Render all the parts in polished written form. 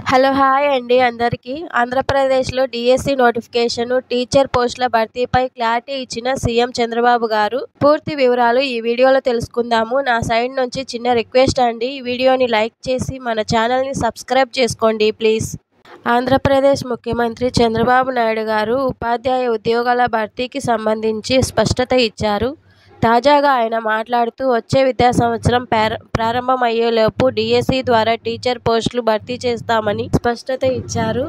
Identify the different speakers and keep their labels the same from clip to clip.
Speaker 1: Hello hi అండి అందరికీ. ఆంధ్రప్రదేశ్లో డిఎస్సి నోటిఫికేషన్ టీచర్ పోస్టుల భర్తీపై క్లారిటీ ఇచ్చిన సీఎం చంద్రబాబు గారు. పూర్తి వివరాలు ఈ వీడియోలో తెలుసుకుందాము. నా సైడ్ నుంచి చిన్న రిక్వెస్ట్ అండి, ఈ వీడియోని లైక్ చేసి మన ఛానల్ని సబ్స్క్రైబ్ చేసుకోండి ప్లీజ్. ఆంధ్రప్రదేశ్ ముఖ్యమంత్రి చంద్రబాబు నాయుడు గారు ఉపాధ్యాయ ఉద్యోగాల భర్తీకి సంబంధించి స్పష్టత ఇచ్చారు. తాజాగా ఆయన మాట్లాడుతూ వచ్చే విద్యా సంవత్సరం ప్రారంభమయ్యేలోపు డిఎస్సి ద్వారా టీచర్ పోస్టులు భర్తీ చేస్తామని స్పష్టత ఇచ్చారు.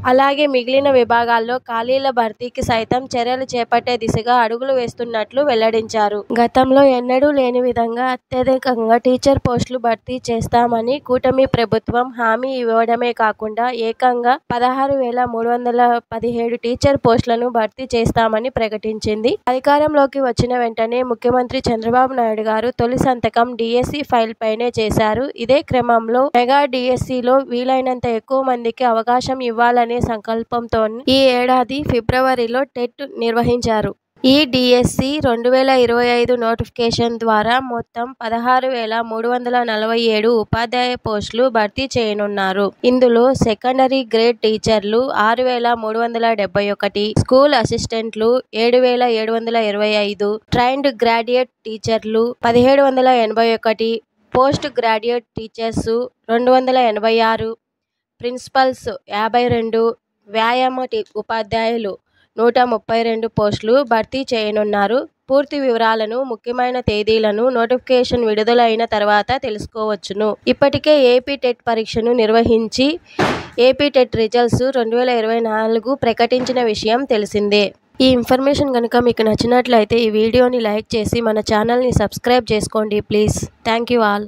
Speaker 1: అలాగే మిగిలిన విభాగాల్లో ఖాళీల భర్తీకి సైతం చర్యలు చేపట్టే దిశగా అడుగులు వేస్తున్నట్లు వెల్లడించారు. గతంలో ఎన్నడూ లేని విధంగా అత్యధికంగా టీచర్ పోస్టులు భర్తీ చేస్తామని కూటమి ప్రభుత్వం హామీ ఇవ్వడమే కాకుండా ఏకంగా 16,317 టీచర్ పోస్టులను భర్తీ చేస్తామని ప్రకటించింది. అధికారంలోకి వచ్చిన వెంటనే ముఖ్యమంత్రి చంద్రబాబు నాయుడు గారు తొలి సంతకం డిఎస్సి ఫైల్ పైనే చేశారు. ఇదే క్రమంలో మెగా డిఎస్సిలో వీలైనంత ఎక్కువ మందికి అవకాశం ఇవ్వాలనే సంకల్పంతో ఈ ఏడాది ఫిబ్రవరిలో టెట్ నిర్వహించారు. ఈ డిఎస్సి 2025 నోటిఫికేషన్ ద్వారా మొత్తం 16,347 ఉపాధ్యాయ పోస్టులు భర్తీ చేయనున్నారు. ఇందులో సెకండరీ గ్రేడ్ టీచర్లు 6,371, స్కూల్ అసిస్టెంట్లు 7,725, ట్రైన్డ్ గ్రాడ్యుయేట్ టీచర్లు 1,781, పోస్ట్ గ్రాడ్యుయేట్ టీచర్స్ 286, ప్రిన్సిపల్స్ 52, వ్యాయామ ఉపాధ్యాయులు 132 పోస్టులు భర్తీ చేయనున్నారు. పూర్తి వివరాలను, ముఖ్యమైన తేదీలను నోటిఫికేషన్ విడుదలైన తర్వాత తెలుసుకోవచ్చును. ఇప్పటికే ఏపీ టెట్ పరీక్షను నిర్వహించి ఏపీ టెట్ రిజల్ట్స్ 2024 ప్రకటించిన విషయం తెలిసిందే. ఈ ఇన్ఫర్మేషన్ కనుక మీకు నచ్చినట్లయితే ఈ వీడియోని లైక్ చేసి మన ఛానల్ని సబ్స్క్రైబ్ చేసుకోండి ప్లీజ్. Thank you all.